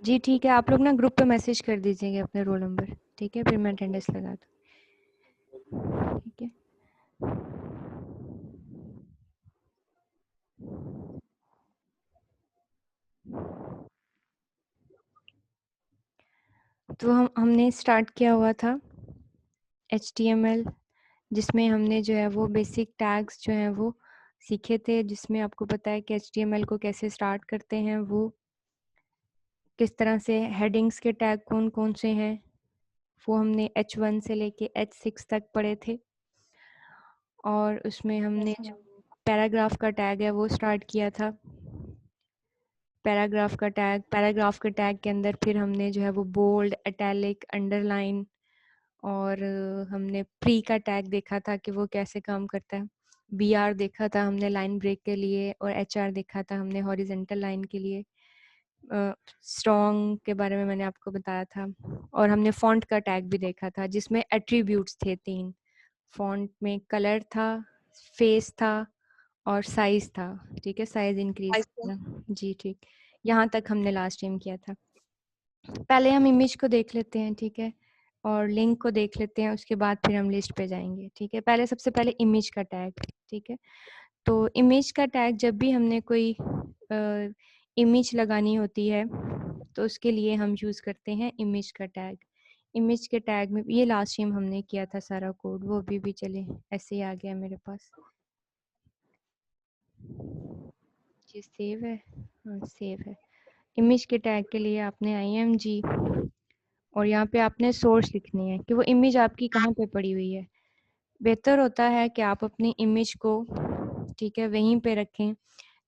जी ठीक है, आप लोग ना ग्रुप पे मैसेज कर दीजिएगा अपने रोल नंबर, ठीक है, फिर मैं अटेंडेंस लगा दूँ, ठीक है। तो हमने स्टार्ट किया हुआ था HTML, जिसमें हमने जो है वो बेसिक टैग्स जो हैं वो सीखे थे, जिसमें आपको पता है कि HTML को कैसे स्टार्ट करते हैं, वो किस तरह से हेडिंग्स के टैग कौन कौन से हैं, वो हमने H1 से लेके H6 तक पढ़े थे। और उसमें हमने जो पैराग्राफ का टैग है वो स्टार्ट किया था। पैराग्राफ के टैग के अंदर फिर हमने जो है वो बोल्ड, इटैलिक, अंडरलाइन और हमने प्री का टैग देखा था कि वो कैसे काम करता है। BR देखा था हमने लाइन ब्रेक के लिए, और HR देखा था हमने हॉरिजेंटल लाइन के लिए। स्ट्रॉन्ग के बारे में मैंने आपको बताया था। और हमने फॉन्ट का टैग भी देखा था, जिसमें एट्रीब्यूट्स थे 3। फॉन्ट में कलर था, फेस था और साइज था, ठीक है, साइज इंक्रीज करना। जी ठीक, यहाँ तक हमने लास्ट टाइम किया था। पहले हम इमेज को देख लेते हैं, ठीक है, और लिंक को देख लेते हैं, उसके बाद फिर हम लिस्ट पे जाएंगे, ठीक है। पहले सबसे पहले इमेज का टैग, ठीक है। तो इमेज का टैग, जब भी हमने कोई इमेज लगानी होती है तो उसके लिए हम यूज़ करते हैं इमेज का टैग। इमेज के टैग में ये लास्ट टाइम हमने किया था सारा कोड, वो अभी भी चले ऐसे ही आ गया मेरे पास। ये सेव है, हाँ सेव है। इमेज के टैग के लिए आपने IMG और यहाँ पे आपने सोर्स लिखनी है कि वो इमेज आपकी कहाँ पे पड़ी हुई है। बेहतर होता है कि आप अपनी इमेज को, ठीक है, वहीं पे रखें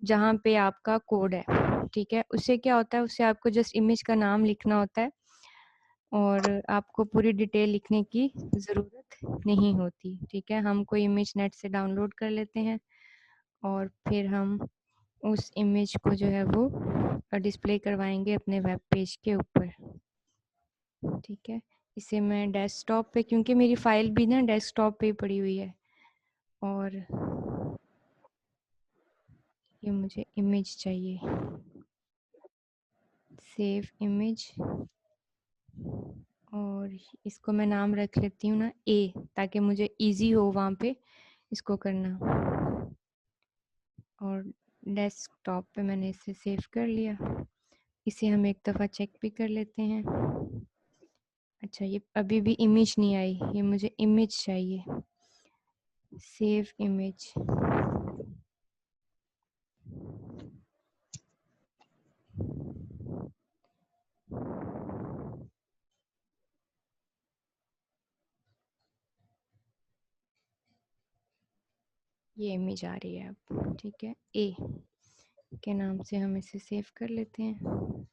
जहाँ पे आपका कोड है, ठीक है। उससे क्या होता है, उससे आपको जस्ट इमेज का नाम लिखना होता है और आपको पूरी डिटेल लिखने की ज़रूरत नहीं होती, ठीक है। हम कोई इमेज नेट से डाउनलोड कर लेते हैं और फिर हम उस इमेज को जो है वो डिस्प्ले करवाएंगे अपने वेब पेज के ऊपर, ठीक है। इसे मैं डेस्कटॉप पे, क्योंकि मेरी फाइल भी ना डेस्कटॉप पे पड़ी हुई है, और ये मुझे इमेज चाहिए, सेव इमेज, और इसको मैं नाम रख लेती हूँ ना A, ताकि मुझे इजी हो वहाँ पे इसको करना। और डेस्कटॉप पे मैंने इसे सेव कर लिया। इसे हम एक दफ़ा चेक भी कर लेते हैं। अच्छा, ये अभी भी इमेज नहीं आई, ये मुझे इमेज चाहिए, सेव इमेज। ये इमेज आ रही है अब, ठीक है। A के नाम से हम इसे सेव कर लेते हैं।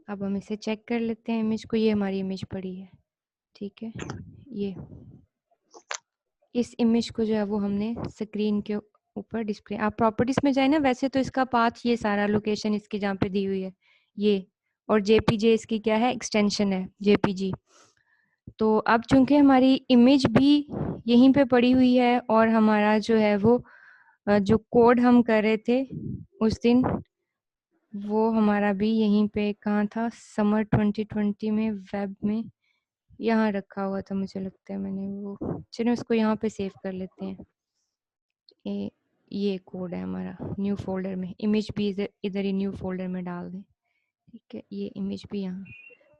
अब हम इसे चेक कर लेते हैं इमेज को, ये हमारी इमेज पड़ी है, ठीक है। ये इस इमेज को जो है वो हमने स्क्रीन के ऊपर डिस्प्ले, आप प्रॉपर्टीज में जाए ना, वैसे तो इसका पाथ ये सारा लोकेशन इसकी जहाँ पे दी हुई है ये, और JPG इसकी क्या है, एक्सटेंशन है JPG। तो अब चूंकि हमारी इमेज भी यहीं पे पड़ी हुई है और हमारा जो है वो जो कोड हम कर रहे थे उस दिन, वो हमारा भी यहीं पे कहाँ था, समर 2020 में वेब में यहाँ रखा हुआ था, मुझे लगता है मैंने वो, चलिए उसको यहाँ पे सेव कर लेते हैं। ये कोड है हमारा न्यू फोल्डर में, इमेज भी इधर ही न्यू फोल्डर में डाल दें, ठीक है। ये इमेज भी यहाँ,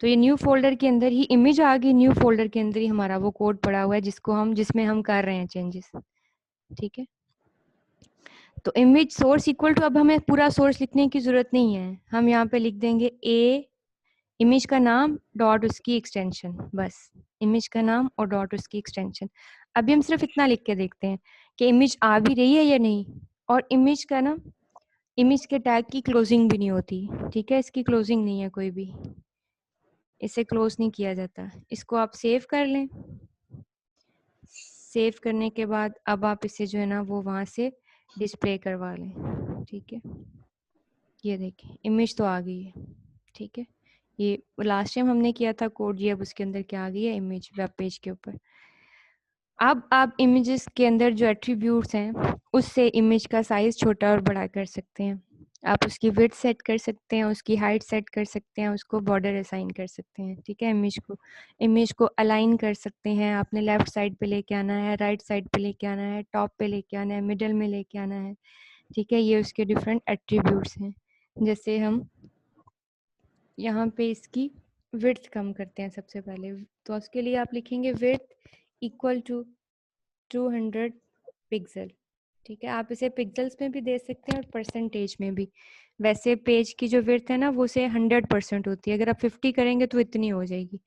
तो ये न्यू फोल्डर के अंदर ही इमेज आ गई, न्यू फोल्डर के अंदर ही हमारा वो कोड पड़ा हुआ है जिसमें हम कर रहे हैं चेंजेस, ठीक है। तो इमेज सोर्स इक्वल टू, अब हमें पूरा सोर्स लिखने की जरूरत नहीं है, हम यहाँ पे लिख देंगे A, इमेज का नाम डॉट उसकी एक्सटेंशन, बस इमेज का नाम और डॉट उसकी एक्सटेंशन। अभी हम सिर्फ इतना लिख के देखते हैं कि इमेज आ भी रही है या नहीं। और इमेज का ना, इमेज के टैग की क्लोजिंग भी नहीं होती, ठीक है, इसकी क्लोजिंग नहीं है कोई भी, इसे क्लोज नहीं किया जाता। इसको आप सेव कर लें। सेव करने के बाद अब आप इसे जो है ना वो वहाँ से डिस्प्ले करवा लें, ठीक है। ये देखिए इमेज तो आ गई है, ठीक है। ये लास्ट टाइम हमने किया था कोड, ये अब उसके अंदर क्या आ गई है, इमेज वेब पेज के ऊपर। अब आप इमेजेस के अंदर जो एट्रीब्यूट्स हैं उससे इमेज का साइज छोटा और बड़ा कर सकते हैं। आप उसकी विड्थ सेट कर सकते हैं, उसकी हाइट सेट कर सकते हैं, उसको बॉर्डर असाइन कर सकते हैं। ठीक है, इमेज को अलाइन कर सकते हैं। आपने लेफ्ट साइड पे लेके आना है, राइट साइड पे लेके आना है, टॉप पे लेके आना है, मिडल में लेके आना है। ठीक है, ये उसके डिफरेंट एट्रीब्यूट्स हैं। जैसे हम यहाँ पे इसकी विड्थ कम करते हैं सबसे पहले, तो उसके लिए आप लिखेंगे विड्थ इक्वल टू 200 पिक्सल। ठीक है, आप इसे पिक्सल्स में भी दे सकते हैं और परसेंटेज में भी। वैसे पेज की जो विड्थ है ना वो से 100% होती है। अगर आप 50 करेंगे तो इतनी हो जाएगी,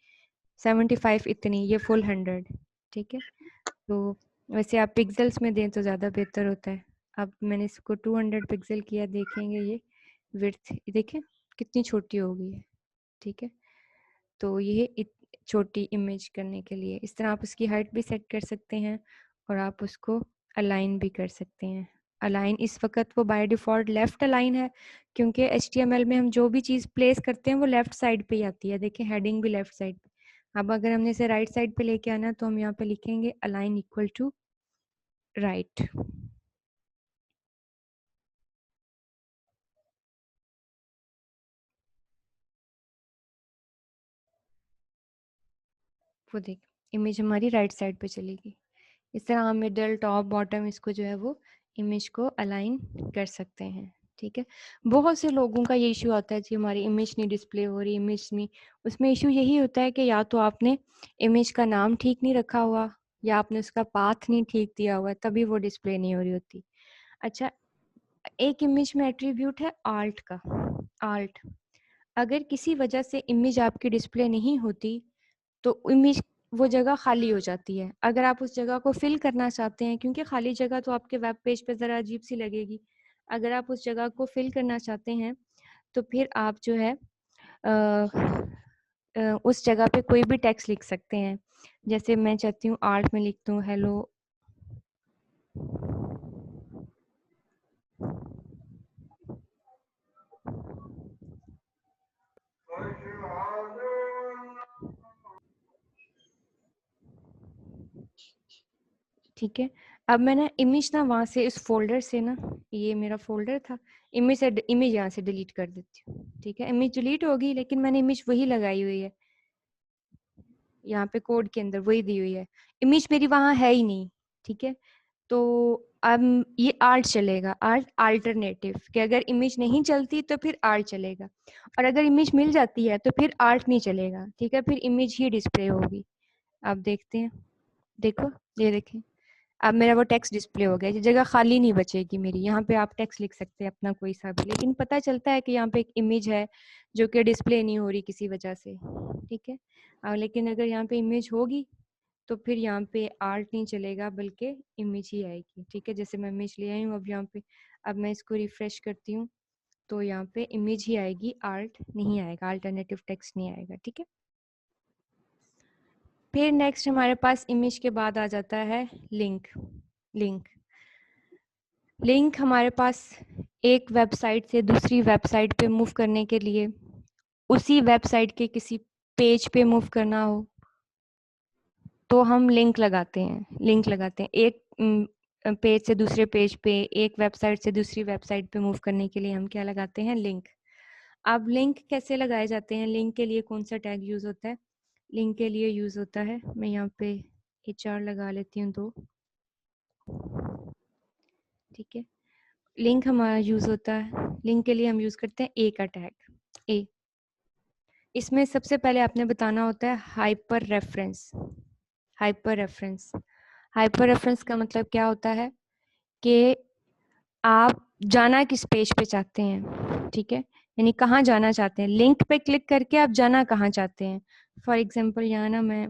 75 इतनी, ये फुल 100। ठीक है, तो वैसे आप पिक्सल्स में दें तो ज़्यादा बेहतर होता है। अब मैंने इसको 200 पिक्सल किया, देखेंगे ये विड्थ देखें कितनी छोटी हो गई है। ठीक है, तो ये छोटी इमेज करने के लिए इस तरह आप उसकी हाइट भी सेट कर सकते हैं और आप उसको अलाइन भी कर सकते हैं। अलाइन इस वक्त वो बाय डिफ़ॉल्ट लेफ़्ट अलाइन है, क्योंकि HTML में हम जो भी चीज़ प्लेस करते हैं वो लेफ़्ट साइड पे ही आती है। देखिए हेडिंग भी लेफ़्ट साइड पे। अब अगर हमने इसे राइट साइड पे लेके आना है तो हम यहाँ पे लिखेंगे अलाइन इक्वल टू राइट। वो देख इमेज हमारी राइट साइड पे चलेगी। इस तरह हम मिडल टॉप बॉटम इसको जो है वो इमेज को अलाइन कर सकते हैं। ठीक है, बहुत से लोगों का ये इशू आता है कि हमारी इमेज नहीं डिस्प्ले हो रही, इमेज नहीं। उसमें इशू यही होता है कि या तो आपने इमेज का नाम ठीक नहीं रखा हुआ या आपने उसका पाथ नहीं ठीक दिया हुआ, तभी वो डिस्प्ले नहीं हो रही होती। अच्छा, एक इमेज में एट्रीब्यूट है आल्ट का। आल्ट, अगर किसी वजह से इमेज आपकी डिस्प्ले नहीं होती तो इमेज वो जगह खाली हो जाती है। अगर आप उस जगह को फिल करना चाहते हैं, क्योंकि खाली जगह तो आपके वेब पेज पे ज़रा अजीब सी लगेगी, अगर आप उस जगह को फिल करना चाहते हैं तो फिर आप जो है उस जगह पे कोई भी टेक्स्ट लिख सकते हैं। जैसे मैं चाहती हूँ आर्ट में लिखती हूँ हेलो। ठीक है, अब मैं ना इमेज ना वहाँ से इस फोल्डर से ना, ये मेरा फोल्डर था, इमेज यहाँ से डिलीट कर देती हूँ। ठीक है, इमेज डिलीट होगी लेकिन मैंने इमेज वही लगाई हुई है, यहाँ पे कोड के अंदर वही दी हुई है, इमेज मेरी वहाँ है ही नहीं। ठीक है, तो अब ये आर्ट चलेगा, आर्ट अल्टरनेटिव कि अगर इमेज नहीं चलती तो फिर आर्ट चलेगा, और अगर इमेज मिल जाती है तो फिर आर्ट नहीं चलेगा। ठीक है, फिर इमेज ही डिस्प्ले होगी। आप देखते हैं, देखो ये देखें, अब मेरा वो टेक्स्ट डिस्प्ले हो गया, ये जगह खाली नहीं बचेगी मेरी। यहाँ पे आप टेक्स्ट लिख सकते हैं अपना कोई सा भी, लेकिन पता चलता है कि यहाँ पे एक इमेज है जो कि डिस्प्ले नहीं हो रही किसी वजह से। ठीक है, लेकिन अगर यहाँ पे इमेज होगी तो फिर यहाँ पे आर्ट नहीं चलेगा बल्कि इमेज ही आएगी। ठीक है, जैसे मैं इमेज ले आई हूँ अब यहाँ पे, अब मैं इसको रिफ्रेश करती हूँ तो यहाँ पे इमेज ही आएगी, आर्ट नहीं आएगा, अल्टरनेटिव टेक्स्ट नहीं आएगा। ठीक है, फिर नेक्स्ट हमारे पास इमेज के बाद आ जाता है लिंक। लिंक लिंक हमारे पास एक वेबसाइट से दूसरी वेबसाइट पे मूव करने के लिए, उसी वेबसाइट के किसी पेज पे मूव करना हो तो हम लिंक लगाते हैं। लिंक लगाते हैं एक पेज से दूसरे पेज पे, एक वेबसाइट से दूसरी वेबसाइट पे मूव करने के लिए हम क्या लगाते हैं, लिंक। अब लिंक कैसे लगाए जाते हैं, लिंक के लिए कौन सा टैग यूज़ होता है? लिंक के लिए यूज़ होता है, मैं यहाँ पे HR लगा लेती हूँ 2। ठीक है, लिंक हमारा यूज़ होता है, लिंक के लिए हम यूज़ करते हैं ए का टैग। ए, इसमें सबसे पहले आपने बताना होता है hyper reference. Hyper reference, hyper reference का मतलब क्या होता है कि आप जाना किस पेज पे चाहते हैं। ठीक है, यानी कहाँ जाना चाहते हैं, लिंक पे क्लिक करके आप जाना कहाँ चाहते हैं। फॉर एग्जांपल यहाँ ना मैं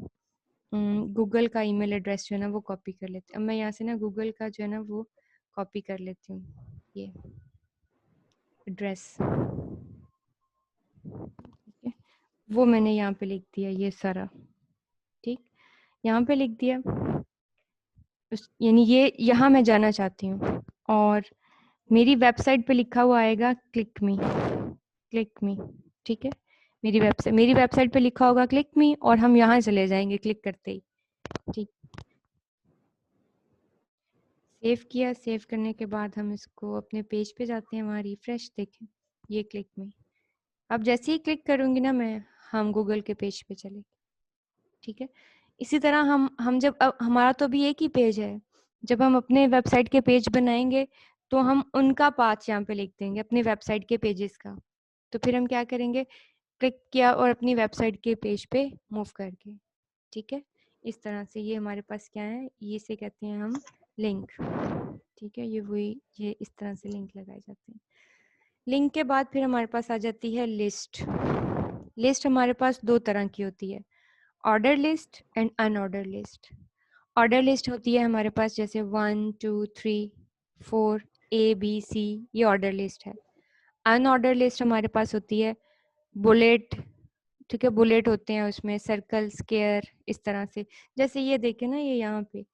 गूगल का ईमेल एड्रेस जो है ना वो कॉपी कर लेती हूँ। अब मैं यहाँ से ना गूगल का जो है ना वो कॉपी कर लेती हूँ, ये एड्रेस। ठीक है, वो मैंने यहाँ पे लिख दिया, ये सारा। ठीक, यहाँ पे लिख दिया, यानी ये यहाँ मैं जाना चाहती हूँ, और मेरी वेबसाइट पे लिखा हुआ आएगा क्लिक मी। क्लिक मी, ठीक है, मेरी वेबसाइट पे लिखा होगा क्लिक मी और हम यहाँ चले जाएंगे क्लिक करते ही। ठीक, सेव किया। सेव करने के बाद हम इसको अपने पेज पे जाते हैं, वहाँ रिफ्रेश देखें ये क्लिक में। अब जैसे ही क्लिक करूँगी ना मैं, हम गूगल के पेज पे चले। ठीक है, इसी तरह हम जब अब हमारा तो अभी एक ही पेज है, जब हम अपने वेबसाइट के पेज बनाएंगे तो हम उनका पाथ यहाँ पे लिख देंगे, अपने वेबसाइट के पेजेस का। तो फिर हम क्या करेंगे, क्लिक किया और अपनी वेबसाइट के पेज पे मूव करके। ठीक है, इस तरह से ये हमारे पास क्या है, ये से कहते हैं हम लिंक। ठीक है, ये वही, ये इस तरह से लिंक लगाए जाते हैं। लिंक के बाद फिर हमारे पास आ जाती है लिस्ट। लिस्ट हमारे पास दो तरह की होती है, order list and unordered list. Order list होती है हमारे पास जैसे 1 2 3 4 ABC, ये ऑर्डर लिस्ट है। अनऑर्डर लिस्ट हमारे पास होती है बुलेट। ठीक है, बुलेट होते हैं उसमें, सर्कल, स्क्वायर, इस तरह से। जैसे ये देखें ना, ये यहाँ पे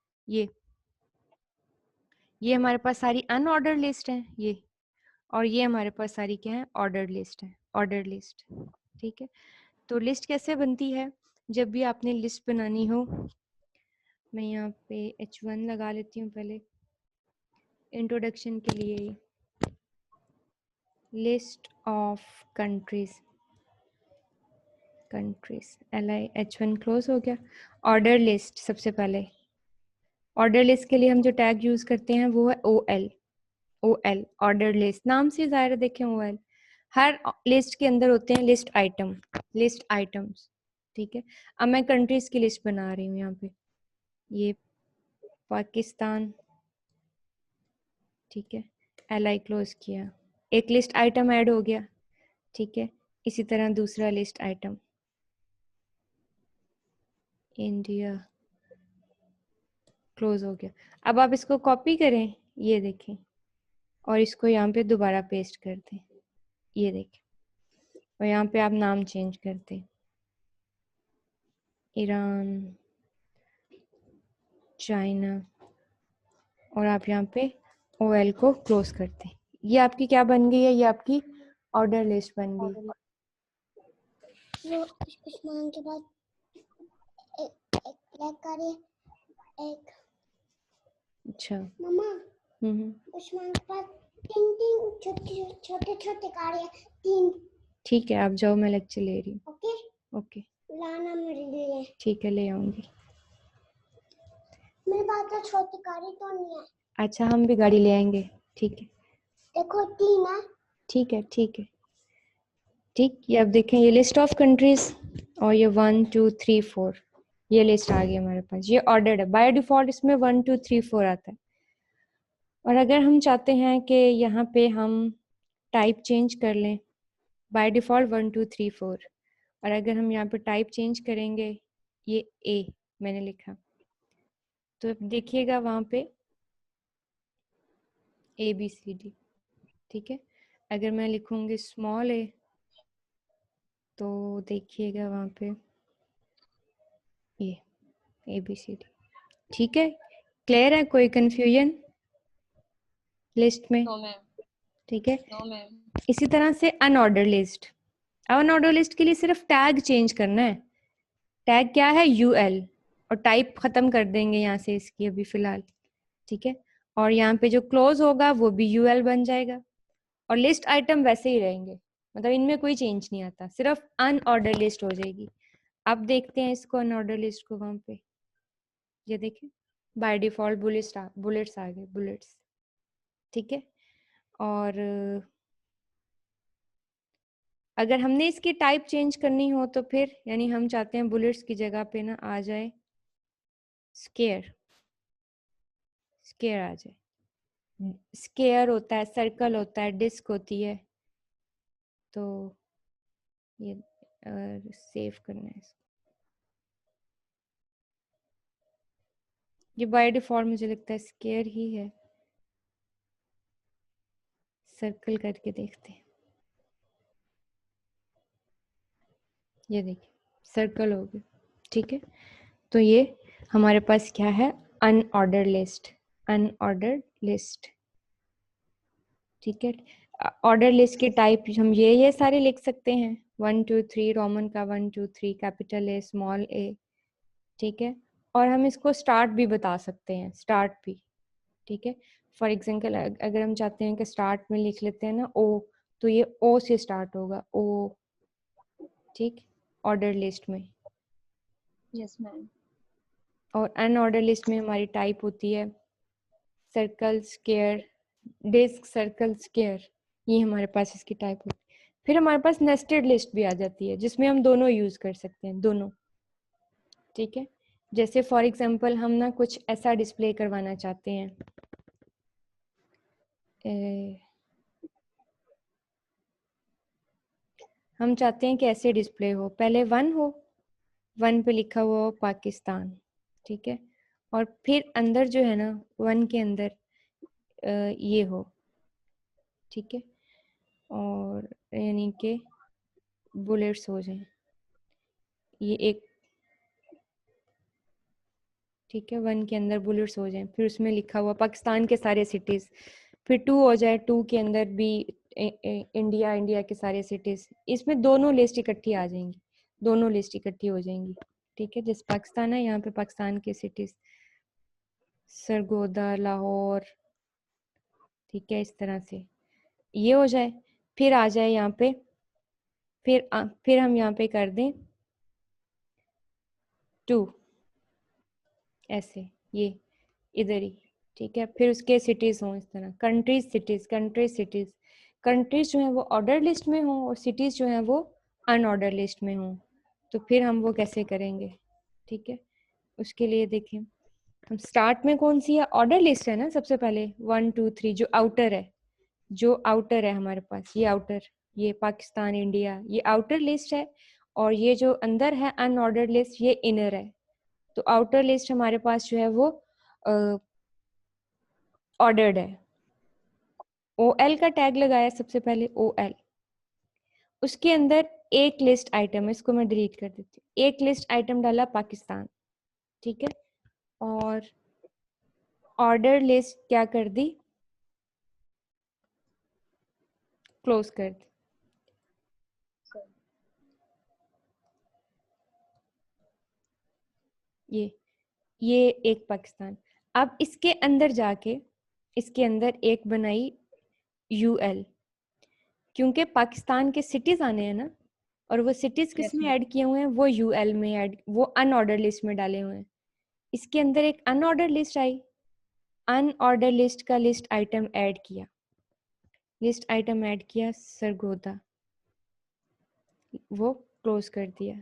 ये हमारे पास सारी अनऑर्डर लिस्ट है ये, और ये हमारे पास सारी क्या है, ऑर्डर लिस्ट है, ऑर्डर लिस्ट। ठीक है, तो लिस्ट कैसे बनती है, जब भी आपने लिस्ट बनानी हो, मैं यहाँ पे H1 लगा लेती हूँ पहले इंट्रोडक्शन के लिए। List of countries, countries LI H1 close हो गया। ऑर्डर लिस्ट, सबसे पहले ऑर्डर लिस्ट के लिए हम जो टैग यूज करते हैं वो है OL, ऑर्डर लिस्ट। नाम से जाहिर है, देखें OL, हर लिस्ट के अंदर होते हैं लिस्ट आइटम, लिस्ट आइटम्स। ठीक है, अब मैं कंट्रीज की लिस्ट बना रही हूँ यहाँ पे, ये पाकिस्तान। ठीक है, LI क्लोज किया, एक लिस्ट आइटम ऐड हो गया। ठीक है, इसी तरह दूसरा लिस्ट आइटम इंडिया, क्लोज हो गया। अब आप इसको कॉपी करें, ये देखें, और इसको यहाँ पे दोबारा पेस्ट कर दें, ये देखें, और यहाँ पे आप नाम चेंज कर दें, ईरान, चाइना, और आप यहाँ पे OL को क्लोज करते हैं। ये आपकी क्या बन गई है, ये आपकी ऑर्डर लिस्ट बन गई। उस्मान के बाद एक क्लिक करें, एक अच्छा, मम्मा उस्मान के पास तीन छोटे छोटे छोटे कार्य, तीन। ठीक है, आप जाओ, मैं लेक्चर ले रही हूँ। ओके ओके, लाना मेरे लिए। ठीक है, ले आऊंगी। मेरे पास तो छोटी गाड़ी तो नहीं है। अच्छा, हम भी गाड़ी ले आएंगे। ठीक है, देखो तीन है। ठीक है, ठीक है, ठीक। ये अब देखें, ये लिस्ट ऑफ कंट्रीज, और ये 1 2 3 4, ये लिस्ट आ गई हमारे पास। ये ऑर्डर्ड है, बाय डिफॉल्ट इसमें 1 2 3 4 आता है। और अगर हम चाहते हैं कि यहाँ पे हम टाइप चेंज कर लें, बाय डिफॉल्ट 1 2 3 4, और अगर हम यहाँ पे टाइप चेंज करेंगे, ये A मैंने लिखा, तो देखिएगा वहाँ पे ABCD। ठीक है, अगर मैं लिखूंगी स्मॉल a, तो देखिएगा वहाँ पे ये ABCD। ठीक है, क्लियर है, कोई कंफ्यूजन लिस्ट में? ठीक है, इसी तरह से अनऑर्डर लिस्ट। अनऑर्डर लिस्ट के लिए सिर्फ टैग चेंज करना है। टैग क्या है, UL, और टाइप खत्म कर देंगे यहाँ से इसकी अभी फिलहाल। ठीक है, और यहाँ पे जो क्लोज होगा वो भी UL बन जाएगा, और लिस्ट आइटम वैसे ही रहेंगे, मतलब इनमें कोई चेंज नहीं आता, सिर्फ अनऑर्डर लिस्ट हो जाएगी। अब देखते हैं इसको, अनऑर्डर लिस्ट को, वहां पे ये देखें, बाय डिफॉल्ट बुलेट्स आ गए, बुलेट्स। ठीक है, और अगर हमने इसकी टाइप चेंज करनी हो तो फिर, यानी हम चाहते हैं बुलेट्स की जगह पे ना आ जाए स्केयर, स्केयर आ जाए। स्केयर होता है, सर्कल होता है, डिस्क होती है, तो ये सेव करना है इसको। ये बाय डिफॉल्ट मुझे लगता है स्केयर ही है, सर्कल करके देखते हैं, ये देखिए सर्कल हो गया। ठीक है, तो ये हमारे पास क्या है, अनऑर्डर लिस्ट, अनऑर्डर्ड लिस्ट। ठीक है, ऑर्डर लिस्ट के टाइप हम ये सारे लिख सकते हैं, 1 2 3 रोमन का 1 2 3, कैपिटल A, स्मॉल a। ठीक है, और हम इसको स्टार्ट भी बता सकते हैं, स्टार्ट भी। ठीक है। फॉर एग्जाम्पल अगर हम चाहते हैं कि स्टार्ट में लिख लेते हैं ना ओ, तो ये ओ से स्टार्ट होगा, ओ, ठीक, ऑर्डर लिस्ट में। Yes ma'am. और अनऑर्डर लिस्ट में हमारी टाइप होती है circle, square, disc, circle, square, ये हमारे पास इसकी टाइप होती है। फिर हमारे पास नेस्टेड लिस्ट भी आ जाती है जिसमें हम दोनों यूज कर सकते हैं, दोनों, ठीक है। जैसे फॉर एग्जांपल हम ना कुछ ऐसा डिस्प्ले करवाना चाहते हैं, हम चाहते हैं कि ऐसे डिस्प्ले हो, पहले 1 हो, 1 पे लिखा हुआ हो पाकिस्तान, ठीक है, और फिर अंदर जो है ना 1 के अंदर ये हो, ठीक है, और यानी कि बुलेट्स हो जाएं, ये एक, ठीक है, 1 के अंदर बुलेट्स हो जाएं, फिर उसमें लिखा हुआ पाकिस्तान के सारे सिटीज़, फिर 2 हो जाए, 2 के अंदर भी इंडिया, इंडिया के सारे सिटीज़, इसमें दोनों लिस्ट इकट्ठी आ जाएंगी, दोनों लिस्ट इकट्ठी हो जाएंगी, ठीक है। जैसे पाकिस्तान है, यहाँ पे पाकिस्तान के सिटीज़, सरगोदा, लाहौर, ठीक है, इस तरह से ये हो जाए, फिर आ जाए यहाँ पे, फिर हम यहाँ पे कर दें 2, ऐसे, ये इधर ही, ठीक है। फिर उसके सिटीज़ हों इस तरह, countries, cities, countries, cities, countries जो है वो ऑर्डर लिस्ट में हों और सिटीज़ जो है वो अनऑर्डर लिस्ट में हों। तो फिर हम वो कैसे करेंगे, ठीक है। उसके लिए देखें, हम स्टार्ट में कौन सी है, ऑर्डर लिस्ट है ना, सबसे पहले 1 2 3 जो आउटर है, जो आउटर है हमारे पास, ये आउटर, ये पाकिस्तान, इंडिया, ये आउटर लिस्ट है, और ये जो अंदर है अनऑर्डर लिस्ट, ये इनर है। तो आउटर लिस्ट हमारे पास जो है वो ऑर्डर्ड है, OL का टैग लगाया सबसे पहले, OL, उसके अंदर एक लिस्ट आइटम है, इसको मैं डिलीट कर देती हूँ, एक लिस्ट आइटम डाला पाकिस्तान, ठीक है, और ऑर्डर लिस्ट क्या कर दी, क्लोज कर दी, ये एक पाकिस्तान। अब इसके अंदर जाके, इसके अंदर एक बनाई UL, क्योंकि पाकिस्तान के सिटीज आने हैं ना, और वो सिटीज किस में ऐड किए हुए हैं, वो UL में ऐड, वो अनऑर्डर लिस्ट में डाले हुए हैं। इसके अंदर एक अनऑर्डर लिस्ट आई, अनऑर्डर लिस्ट का लिस्ट आइटम ऐड किया, लिस्ट आइटम ऐड किया सरगोदा, वो क्लोज कर दिया,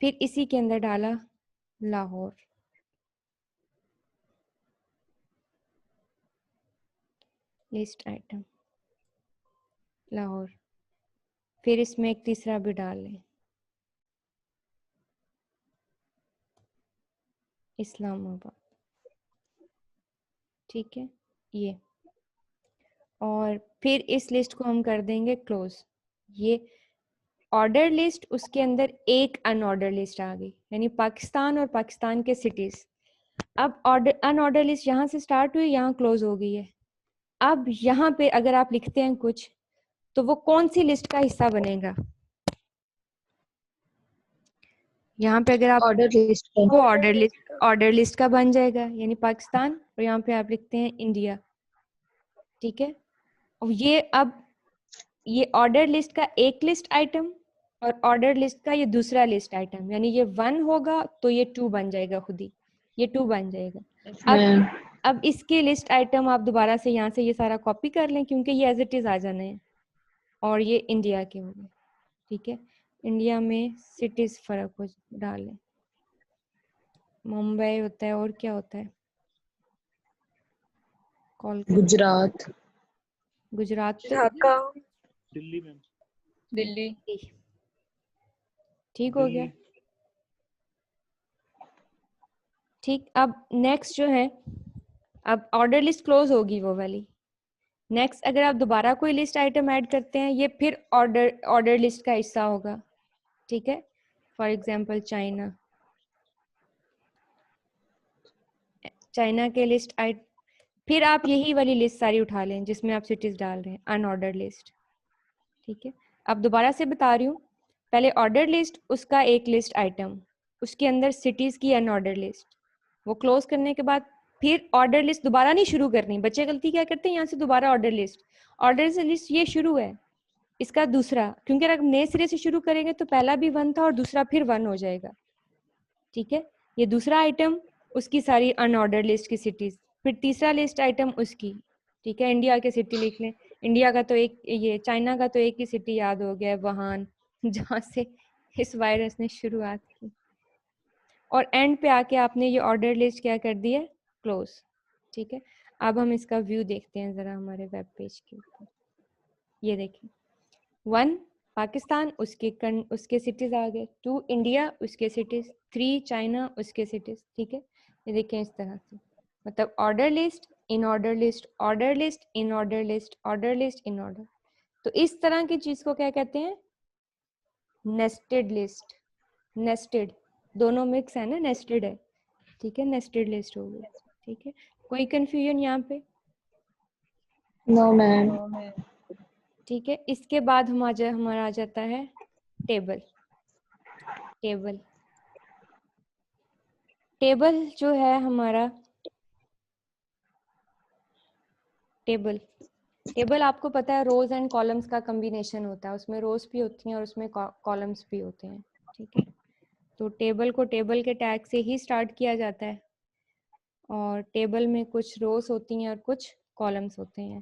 फिर इसी के अंदर डाला लाहौर, लिस्ट आइटम लाहौर, फिर इसमें एक तीसरा भी डाल लें, इस्लामाबाद, ठीक है, ये, और फिर इस लिस्ट को हम कर देंगे क्लोज। ये ऑर्डर लिस्ट, उसके अंदर एक अनऑर्डर लिस्ट आ गई, यानी पाकिस्तान और पाकिस्तान के सिटीज। अब ऑर्डर, अनऑर्डर लिस्ट यहाँ से स्टार्ट हुई, यहाँ क्लोज हो गई है। अब यहाँ पे अगर आप लिखते हैं कुछ, तो वो कौन सी लिस्ट का हिस्सा बनेगा, यहाँ पे अगर आप ऑर्डर लिस्ट वो ऑर्डर लिस्ट का बन जाएगा, यानी पाकिस्तान, और यहाँ पे आप लिखते हैं इंडिया, ठीक है। और ये अब ये ऑर्डर लिस्ट का एक लिस्ट आइटम और ऑर्डर लिस्ट का ये दूसरा लिस्ट आइटम, यानी ये 1 होगा तो ये 2 बन जाएगा, खुद ही ये 2 बन जाएगा। अब इसके लिस्ट आइटम आप दोबारा से यहाँ से ये सारा कॉपी कर लें, क्योंकि ये एज इट इज आ जाने हैं, और ये इंडिया के हो गए, ठीक है। इंडिया में सिटीज फर्क हो डालें, मुंबई होता है, और क्या होता है, कोलकाता, गुजरात, गुजरात, ढाका, दिल्ली में, दिल्ली, ठीक हो गया, ठीक। अब नेक्स्ट जो है, अब ऑर्डर लिस्ट क्लोज होगी वो वाली। नेक्स्ट अगर आप दोबारा कोई लिस्ट आइटम ऐड करते हैं, ये फिर ऑर्डर लिस्ट का हिस्सा होगा, ठीक है। फॉर एग्जांपल चाइना, चाइना के लिस्ट आइट, फिर आप यही वाली लिस्ट सारी उठा लें जिसमें आप सिटीज डाल रहे हैं, अनऑर्डर लिस्ट, ठीक है। अब दोबारा से बता रही हूँ, पहले ऑर्डर लिस्ट, उसका एक लिस्ट आइटम, उसके अंदर सिटीज की अनऑर्डर लिस्ट, वो क्लोज करने के बाद फिर ऑर्डर लिस्ट दोबारा नहीं शुरू करनी। बच्चे गलती क्या करते हैं, यहाँ से दोबारा ऑर्डर लिस्ट ये शुरू है, इसका दूसरा, क्योंकि अगर नए सिरे से शुरू करेंगे तो पहला भी 1 था और दूसरा फिर 1 हो जाएगा। ठीक है, ये दूसरा आइटम, उसकी सारी अनऑर्डर लिस्ट की सिटीज, फिर तीसरा लिस्ट आइटम उसकी। ठीक है, इंडिया की सिटी लिख लें, इंडिया का तो एक, ये चाइना का तो एक ही सिटी याद हो गया है, वुहान, जहाँ से इस वायरस ने शुरुआत की। और एंड पे आके आपने ये ऑर्डर लिस्ट क्या कर दी है, क्लोज। ठीक है, अब हम इसका व्यू देखते हैं जरा हमारे वेब पेज के ऊपर। ये देखें, 1 पाकिस्तान, उसके सिटीज आ गए, 2 इंडिया, उसके सिटीज, 3 चाइना, उसके सिटीज। ठीक है, ये देखें इस तरह से, मतलब order list, in order list, order list, in order list, order list, in order. तो इस तरह की चीज को क्या कहते हैं, नेस्टेड लिस्ट। नेस्टेड, दोनों मिक्स है ना, नेस्टेड है। ठीक है, नेस्टेड लिस्ट हो गई। ठीक है, कोई कंफ्यूजन यहाँ पे? No ma'am. ठीक है, इसके बाद हमारा आ जाता है टेबल। टेबल, टेबल जो है हमारा, टेबल, टेबल आपको पता है रोज एंड कॉलम्स का कॉम्बिनेशन होता है, उसमें रोज भी होती हैं और उसमें कॉलम्स भी होते हैं। ठीक है, तो टेबल को टेबल के टैग से ही स्टार्ट किया जाता है, और टेबल में कुछ रोज होती हैं और कुछ कॉलम्स होते हैं।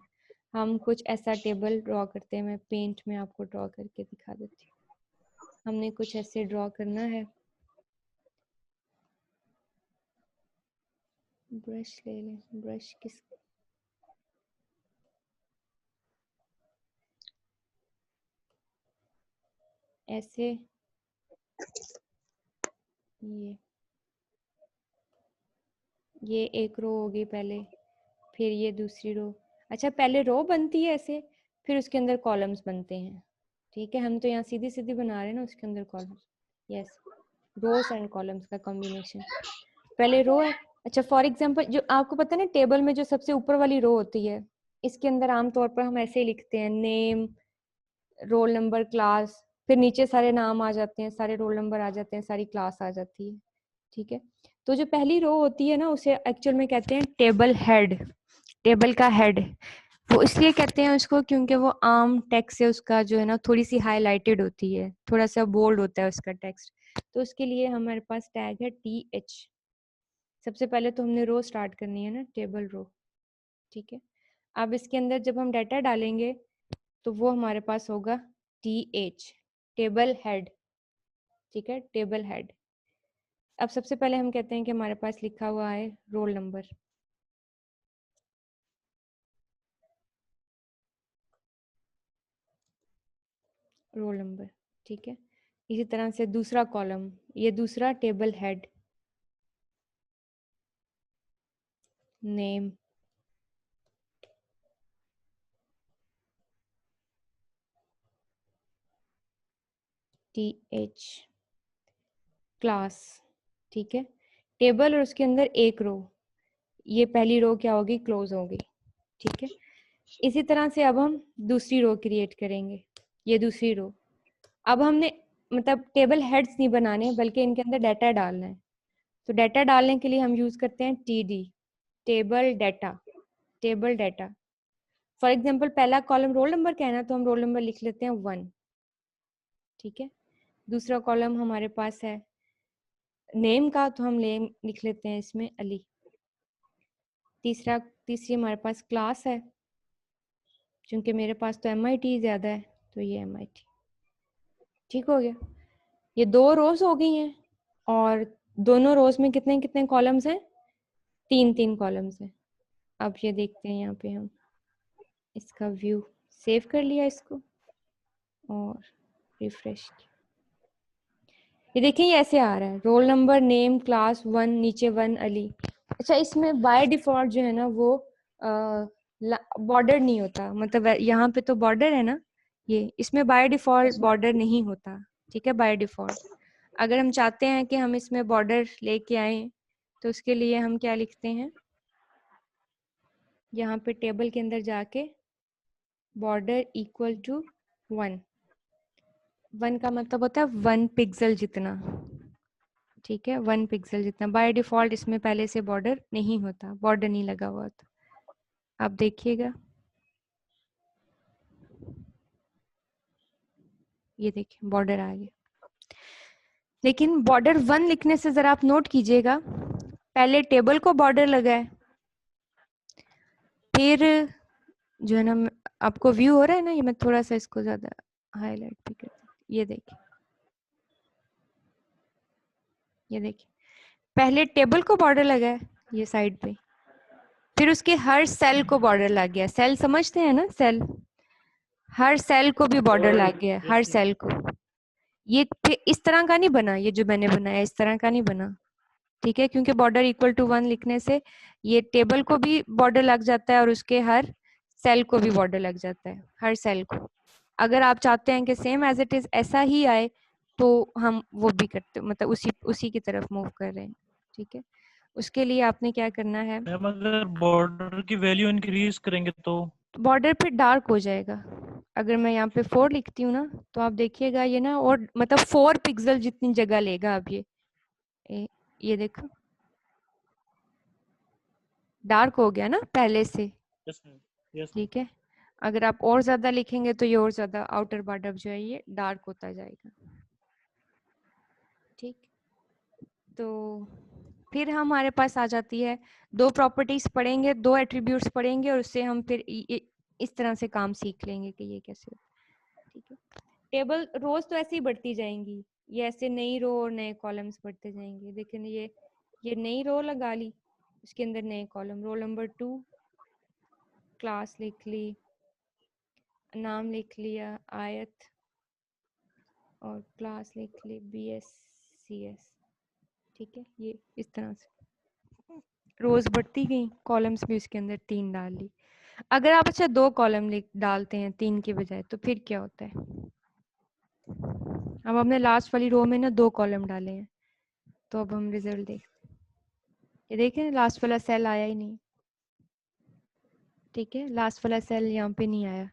हम कुछ ऐसा टेबल ड्रॉ करते हैं, मैं पेंट में आपको ड्रॉ करके दिखा देती हूँ। हमने कुछ ऐसे ड्रॉ करना है, ब्रश ले लें, ब्रश किस, ऐसे, ये एक रो होगी पहले, फिर ये दूसरी रो। अच्छा, पहले रो बनती है ऐसे, फिर उसके अंदर कॉलम्स बनते हैं। ठीक है, हम तो यहाँ सीधी सीधी बना रहे हैं ना, उसके अंदर columns. Yes, rows and columns का कॉम्बिनेशन, पहले रो है। अच्छा, फॉर एग्जांपल जो आपको पता है ना, टेबल में जो सबसे ऊपर वाली रो होती है, इसके अंदर आमतौर पर हम ऐसे ही लिखते हैं, नेम, रोल नंबर, क्लास, फिर नीचे सारे नाम आ जाते हैं, सारे रोल नंबर आ जाते हैं, सारी क्लास आ जाती है। ठीक है, तो जो पहली रो होती है ना, उसे एक्चुअल में कहते हैं टेबल हेड। टेबल का हेड, वो इसलिए कहते हैं उसको क्योंकि वो आम टेक्स्ट से उसका जो है ना थोड़ी सी हाईलाइटेड होती है, थोड़ा सा बोल्ड होता है उसका टेक्स्ट, तो उसके लिए हमारे पास टैग है TH। सबसे पहले तो हमने रो स्टार्ट करनी है ना, टेबल रो। ठीक है, अब इसके अंदर जब हम डाटा डालेंगे तो वो हमारे पास होगा TH, टेबल हेड। ठीक है, टेबल हेड। अब सबसे पहले हम कहते हैं कि हमारे पास लिखा हुआ है रोल नंबर, रोल नंबर। ठीक है, इसी तरह से दूसरा कॉलम, ये दूसरा table head, name, TH, class. ठीक है, टेबल और उसके अंदर एक रो, ये पहली रो क्या होगी, क्लोज होगी। ठीक है, इसी तरह से अब हम दूसरी रो क्रिएट करेंगे, ये दूसरी रो। अब हमने मतलब टेबल हेड्स नहीं बनाने, बल्कि इनके अंदर डाटा डालना है। तो डाटा डालने के लिए हम यूज करते हैं TD, table data. Table data, for example पहला कॉलम रोल नंबर का है ना, तो हम रोल नंबर लिख लेते हैं 1। ठीक है, दूसरा कॉलम हमारे पास है नेम का, तो हम नेम लिख लेते हैं इसमें अली। तीसरी हमारे पास क्लास है, क्योंकि मेरे पास तो MIT ज्यादा है, तो ये MIT। ठीक हो गया, ये 2 रोज हो गई हैं, और दोनों रोज में कितने कितने कॉलम्स हैं, 3 कॉलम्स हैं। अब ये देखते हैं, यहाँ पे हम इसका व्यू सेव कर लिया इसको और रिफ्रेश किया। ये देखिए, ये ऐसे आ रहा है, रोल नंबर, नेम, क्लास 1, नीचे 1 अली। अच्छा, इसमें बाय डिफॉल्ट जो है ना वो बॉर्डर नहीं होता, मतलब यहाँ पे तो बॉर्डर है ना, ये इसमें बाय डिफॉल्ट बॉर्डर नहीं होता। ठीक है, बाय डिफॉल्ट अगर हम चाहते हैं कि हम इसमें बॉर्डर लेके आए, तो उसके लिए हम क्या लिखते हैं, यहाँ पे टेबल के अंदर जाके बॉर्डर इक्वल टू 1। 1 का मतलब होता है 1 पिक्सल जितना। ठीक है, 1 पिक्सल जितना। बाय डिफॉल्ट इसमें पहले से बॉर्डर नहीं होता, बॉर्डर नहीं लगा हुआ था। आप देखिएगा, ये देखिए बॉर्डर आ गया। लेकिन बॉर्डर 1 लिखने से जरा आप नोट कीजिएगा, पहले टेबल को बॉर्डर लगा है, फिर जो है ना, आपको व्यू हो रहा है ना, ये मैं थोड़ा सा इसको ज्यादा हाईलाइट भी कर देती। ये देखिए, ये देखिए पहले टेबल को बॉर्डर लगा है ये साइड पे, फिर उसके हर सेल को बॉर्डर लग गया। सेल समझते हैं ना, सेल, हर सेल को भी बॉर्डर लग गया, हर सेल को। ये इस तरह का नहीं बना, ये जो मैंने बनाया इस तरह का नहीं बना, ठीक है, क्योंकि बॉर्डर इक्वल टू 1 लिखने से ये टेबल को भी बॉर्डर लग जाता है और उसके हर सेल को भी बॉर्डर लग जाता है, हर सेल को। अगर आप चाहते हैं कि सेम एज इट इज ऐसा ही आए तो हम वो भी करते, मतलब उसी की तरफ मूव कर रहे हैं, ठीक है। उसके लिए आपने क्या करना है, मैम अगर बॉर्डर की वैल्यू इंक्रीज करेंगे तो बॉर्डर पे डार्क हो जाएगा। अगर मैं यहाँ पे 4 लिखती हूँ ना, तो आप देखिएगा ये ना, और मतलब 4 पिक्सल जितनी जगह लेगा अब ये देखो डार्क हो गया ना पहले से, यस मैम, यस ठीक है। अगर आप और ज्यादा लिखेंगे तो ये और ज्यादा आउटर बॉर्डर जो है ये डार्क होता जाएगा, ठीक। तो फिर हमारे पास आ जाती है 2 प्रॉपर्टीज पढ़ेंगे, 2 एट्रीब्यूट्स पढ़ेंगे, और उससे हम फिर इस तरह से काम सीख लेंगे कि ये कैसे होता है, ठीक है। टेबल रोज तो ऐसे ही बढ़ती जाएंगी, ये ऐसे नई रो और नए कॉलम्स बढ़ते जाएंगे। लेकिन ये नई रो लगा ली, उसके अंदर नए कॉलम, रोल नंबर 2, क्लास लिख ली, नाम लिख लिया आयत, और क्लास लिख ली BSCS, ठीक है। ये इस तरह से रोज बढ़ती गई, कॉलम्स भी उसके अंदर 3 डाल ली। अगर आप अच्छा 2 कॉलम लिख डालते हैं 3 के बजाय, तो फिर क्या होता है, अब हमने लास्ट वाली रो में ना 2 कॉलम डाले हैं, तो अब हम रिजल्ट देखते हैं। ये देखें लास्ट वाला सेल आया ही नहीं, ठीक है, लास्ट वाला सेल यहाँ पे नहीं आया,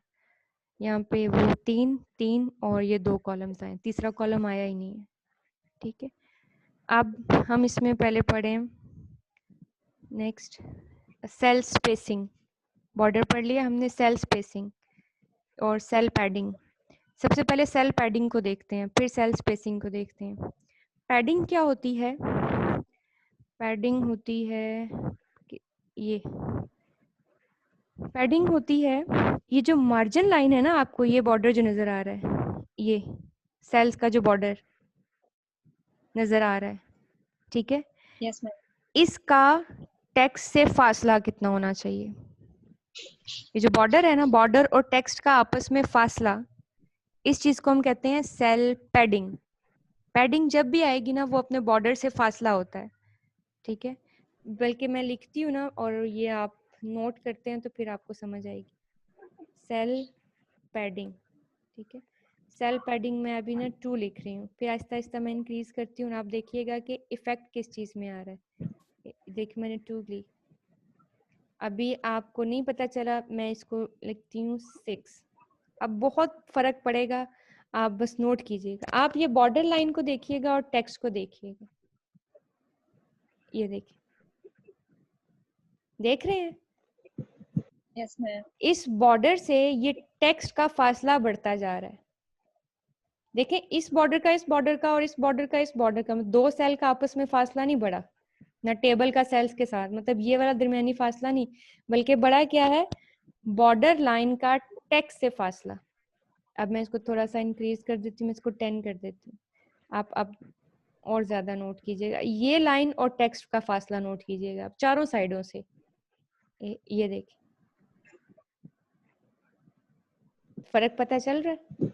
यहाँ पे वो 3 और ये 2 कॉलम्स आए, तीसरा कॉलम आया ही नहीं है, ठीक है। अब हम इसमें पहले पढ़ें नेक्स्ट सेल स्पेसिंग। बॉर्डर पढ़ लिया हमने, सेल स्पेसिंग और सेल पैडिंग। सबसे पहले सेल पैडिंग को देखते हैं, फिर सेल स्पेसिंग को देखते हैं। पैडिंग क्या होती है, पैडिंग होती है ये पैडिंग होती है, ये जो मार्जिन लाइन है ना, आपको ये बॉर्डर जो नजर आ रहा है, ये सेल्स का जो बॉर्डर नजर आ रहा है, ठीक है, यस मैम, इसका टेक्स्ट से फासला कितना होना चाहिए। ये जो बॉर्डर है ना, बॉर्डर और टेक्स्ट का आपस में फासला, इस चीज को हम कहते हैं सेल पैडिंग। पैडिंग जब भी आएगी ना, वो अपने बॉर्डर से फासला होता है, ठीक है। बल्कि मैं लिखती हूँ ना, और ये आप नोट करते हैं तो फिर आपको समझ आएगी। सेल पैडिंग, ठीक है। सेल पैडिंग में अभी ना 2 लिख रही हूँ, फिर आहिस्ता आहिस्ता मैं इंक्रीज करती हूँ, आप देखिएगा कि इफेक्ट किस चीज में आ रहा है। देखिए मैंने 2 ली, अभी आपको नहीं पता चला, मैं इसको लिखती हूँ 6। अब बहुत फर्क पड़ेगा, आप बस नोट कीजिएगा। आप ये बॉर्डर लाइन को देखिएगा और टेक्स्ट को देखिएगा, ये देखिए, देख रहे हैं, यस मैम, इस बॉर्डर से ये टेक्स्ट का फासला बढ़ता जा रहा है। देखें, इस बॉर्डर का इस बॉर्डर का और इस बॉर्डर का इस बॉर्डर का, 2 सेल का आपस में फासला नहीं बढ़ा ना, टेबल का सेल्स के साथ, मतलब ये वाला दरमियानी फासला नहीं, बल्कि बड़ा क्या है, बॉर्डर लाइन का टेक्स्ट से फासला। अब मैं इसको थोड़ा सा इंक्रीज कर देती हूँ, मैं इसको 10 कर देती हूँ। आप अब और ज्यादा नोट कीजिएगा, ये लाइन और टेक्स्ट का फासला नोट कीजिएगा आप चारों साइडों से। ये देखिए, फर्क पता चल रहा है।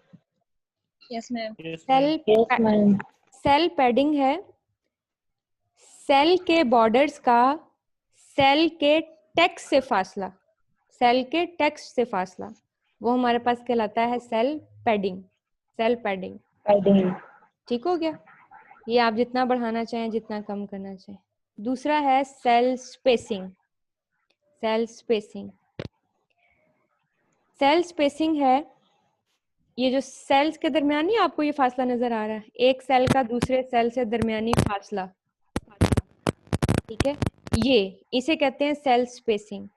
Yes ma'am, yes cell ma'am, cell padding है सेल के बॉर्डर्स का सेल के टेक्स्ट से फासला, सेल के टेक्स्ट से फासला, वो हमारे पास कहलाता है सेल पैडिंग। सेल पैडिंग ठीक हो गया। ये आप जितना बढ़ाना चाहें, जितना कम करना चाहें। दूसरा है cell spacing. Cell spacing, cell spacing है ये जो सेल्स के दरमियान नहीं आपको ये फासला नजर आ रहा है, एक सेल का दूसरे सेल से दरमियानी फासला, ठीक है, ये इसे कहते हैं सेल स्पेसिंग।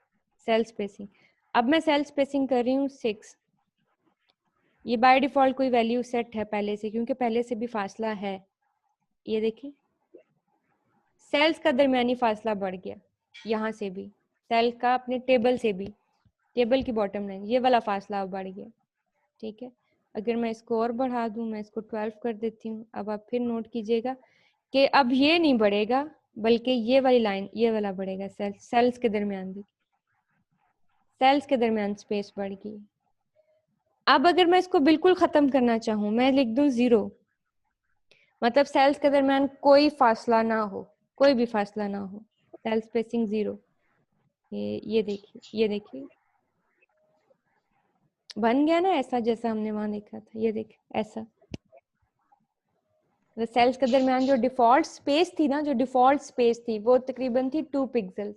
सेल स्पेसिंग, अब मैं सेल स्पेसिंग कर रही हूँ 6। ये बाय डिफॉल्ट कोई वैल्यू सेट है पहले से, क्योंकि पहले से भी फासला है। ये देखिए सेल्स का दरमियानी फासला बढ़ गया, यहाँ से भी सेल का अपने टेबल से भी, टेबल की बॉटम लाइन ये वाला फासला अब बढ़ गया, ठीक है। अगर मैं इसको और बढ़ा दूं, मैं इसको 12 कर देती हूँ। अब आप फिर नोट कीजिएगा कि अब ये नहीं बढ़ेगा, बल्कि ये वाली लाइन, ये वाला बढ़ेगा। सेल्स के दरमियान भी, सेल्स के दरमियान स्पेस बढ़ गई। अब अगर मैं इसको बिल्कुल खत्म करना चाहूँ, मैं लिख दूं 0, मतलब सेल्स के दरमियान कोई फासला ना हो, कोई भी फासला ना हो, सेल स्पेसिंग 0। ये देखिए, ये देखिए बन गया ना ऐसा जैसा हमने वहां देखा था। ये देखिए ऐसा सेल्स के दरमियान जो डिफॉल्ट स्पेस थी ना, जो डिफॉल्ट स्पेस थी वो तकरीबन थी 2 पिक्सल,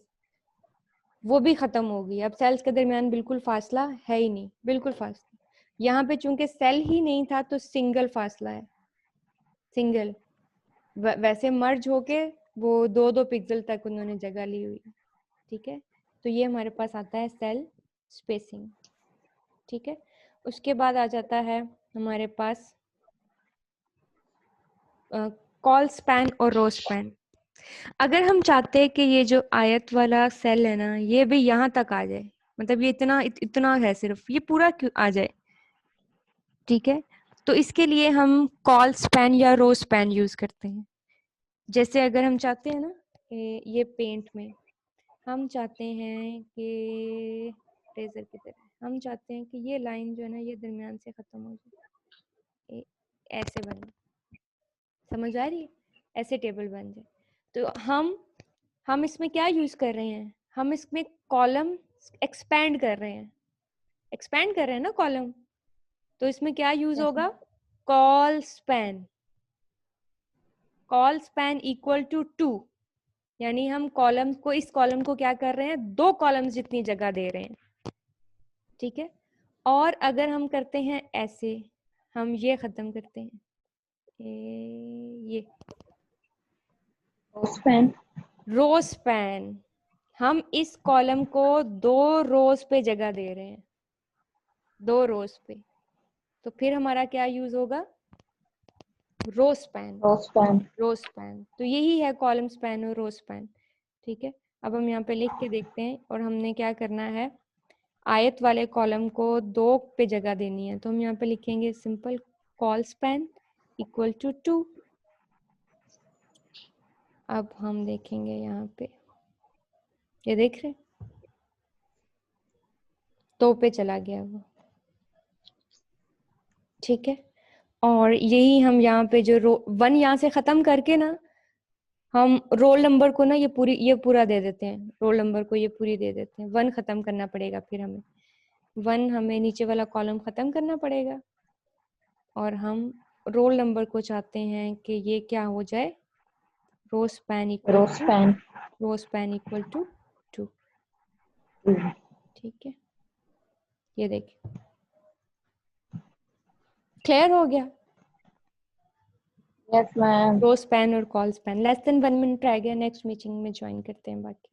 वो भी खत्म हो गई। अब सेल्स के दरमियान बिल्कुल फासला है ही नहीं, बिल्कुल फासला। यहाँ पे चूंकि सेल ही नहीं था तो सिंगल फासला है, सिंगल। वैसे मर्ज होके वो 2-2 पिक्सल तक उन्होंने जगह ली हुई, ठीक है। तो ये हमारे पास आता है सेल स्पेसिंग, ठीक है। उसके बाद आ जाता है हमारे पास कॉल स्पैन और रो स्पैन। अगर हम चाहते हैं कि ये जो आयत वाला सेल है ना, ये भी यहाँ तक आ जाए, मतलब ये इतना है सिर्फ, ये पूरा क्यों आ जाए, ठीक है, तो इसके लिए हम कॉल स्पैन या रो स्पैन यूज करते हैं। जैसे अगर हम चाहते हैं ना कि ये पेंट में हम चाहते हैं कि ट्रेजर की तरह हम चाहते हैं कि ये लाइन जो है ना ये दरमियान से खत्म हो जाए, ऐसे बने, समझ आ रही है, ऐसे टेबल बन जाए। तो हम इसमें क्या यूज कर रहे हैं, हम इसमें कॉलम एक्सपैंड कर रहे हैं, एक्सपैंड कर रहे हैं ना कॉलम, तो इसमें क्या यूज होगा, col span. Col span equal to 2, यानी हम कॉलम को, इस कॉलम को क्या कर रहे हैं, 2 कॉलम्स जितनी जगह दे रहे हैं, ठीक है। और अगर हम करते हैं ऐसे, हम ये खत्म करते हैं, ये स्पैन, रो स्पैन, हम इस कॉलम को 2 रोज पे जगह दे रहे हैं, 2 रोज पे, तो फिर हमारा क्या यूज होगा, row span. Span. Row span, तो यही है कॉलम स्पैन और रो स्पैन, ठीक है। अब हम यहाँ पे लिख के देखते हैं, और हमने क्या करना है, आयत वाले कॉलम को 2 पे जगह देनी है, तो हम यहाँ पे लिखेंगे simple col span equal to 2। अब हम देखेंगे यहाँ पे, ये देख रहे 2 पे चला गया वो, ठीक है। और यही हम यहाँ पे जो 1 यहाँ से खत्म करके ना, हम रोल नंबर को ना ये पूरा दे देते हैं, रोल नंबर को ये पूरी दे देते हैं। 1 खत्म करना पड़ेगा, फिर हमें 1 हमें नीचे वाला कॉलम खत्म करना पड़ेगा, और हम रोल नंबर को चाहते हैं कि ये क्या हो जाए, रो स्पैन इक्वल टू 2, ठीक है। ये देखिए क्लियर हो गया, यस मैम। रो स्पैन और call span. Less than 1 minute रह गया, नेक्स्ट मीटिंग में ज्वाइन करते हैं बाकी।